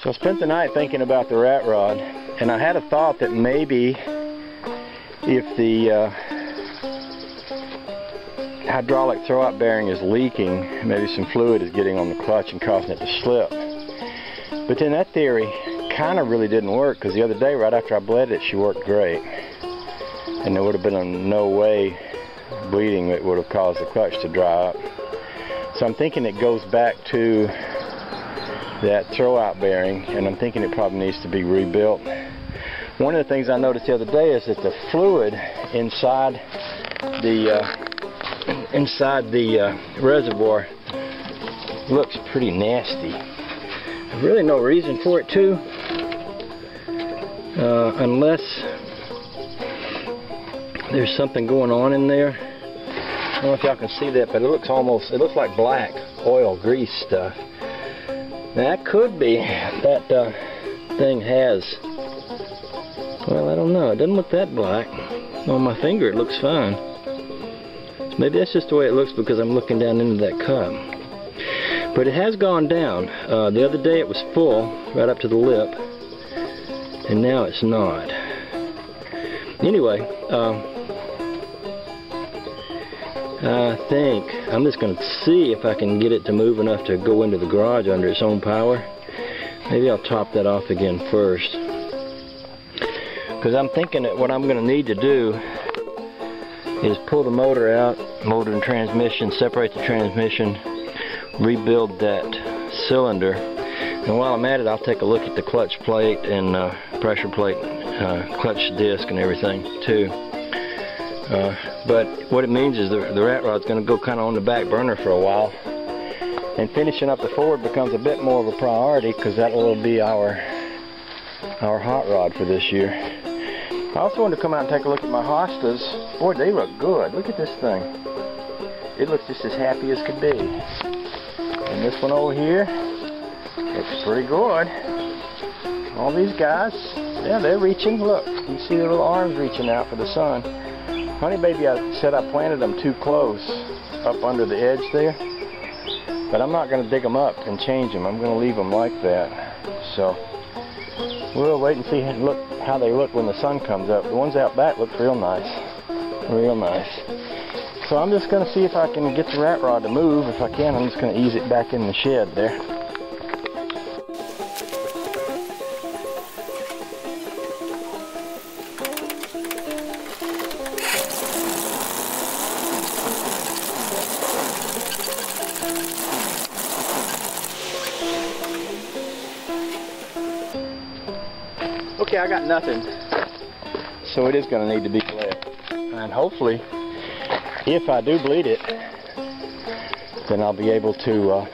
So I spent the night thinking about the rat rod, and I had a thought that maybe if the hydraulic throwout bearing is leaking, maybe some fluid is getting on the clutch and causing it to slip. But then that theory kind of really didn't work, because the other day right after I bled it, she worked great, and there would have been no way bleeding that would have caused the clutch to dry up. So I'm thinking it goes back to that throwout bearing, and I'm thinking it probably needs to be rebuilt. One of the things I noticed the other day is that the fluid inside the reservoir looks pretty nasty. There's really no reason for it to, unless there's something going on in there. I don't know if y'all can see that, but it looks like black oil grease stuff. That could be that thing has, well, I don't know, it doesn't look that black. On my finger it looks fine. So maybe that's just the way it looks because I'm looking down into that cup. But it has gone down. The other day it was full right up to the lip, and now it's not. Anyway, I think I'm just going to see if I can get it to move enough to go into the garage under its own power. Maybe I'll top that off again first, because I'm thinking that what I'm going to need to do is pull the motor out, motor and transmission, separate the transmission, rebuild that cylinder, and while I'm at it I'll take a look at the clutch plate and pressure plate, clutch disc and everything too. But what it means is the rat rod's going to go kind of on the back burner for a while, and finishing up the forward becomes a bit more of a priority, because that will be our hot rod for this year. I also wanted to come out and take a look at my hostas. Boy, they look good. Look at this thing. It looks just as happy as could be. And this one over here looks pretty good. All these guys, yeah, they're reaching. Look, you see their little arms reaching out for the sun. Honey baby, I said I planted them too close up under the edge there, but I'm not going to dig them up and change them. I'm going to leave them like that. So we'll wait and see how they look when the sun comes up. The ones out back look real nice. Real nice. So I'm just going to see if I can get the rat rod to move. If I can, I'm just going to ease it back in the shed there. Okay, I got nothing, so it is going to need to be bled, and hopefully if I do bleed it, then I'll be able to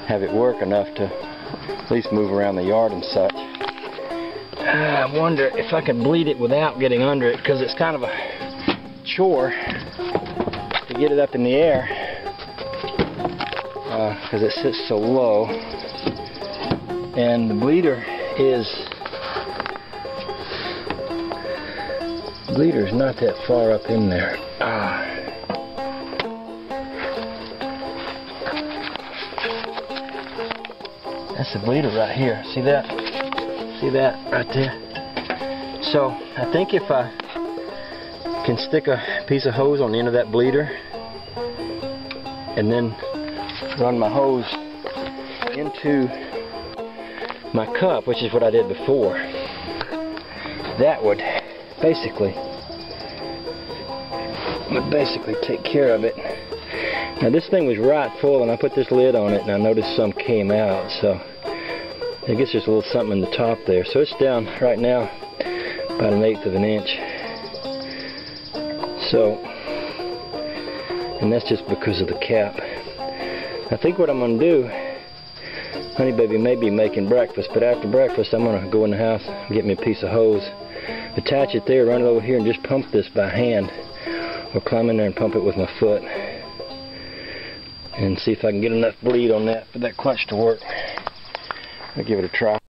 have it work enough to at least move around the yard and such. I wonder if I can bleed it without getting under it, because it's kind of a chore to get it up in the air, because it sits so low, and the bleeder's not that far up in there. That's the bleeder right here. See that? See that right there? So I think if I can stick a piece of hose on the end of that bleeder and then run my hose into my cup, which is what I did before, that would basically take care of it. Now this thing was right full, and I put this lid on it, and I noticed some came out, so I guess there's a little something in the top there. So it's down right now about 1/8 of an inch. So, and that's just because of the cap. I think what I'm going to do, honey baby may be making breakfast, but after breakfast I'm going to go in the house and get me a piece of hose, attach it there, run it over here, and just pump this by hand, or climb in there and pump it with my foot, and see if I can get enough bleed on that for that clutch to work. I'll give it a try.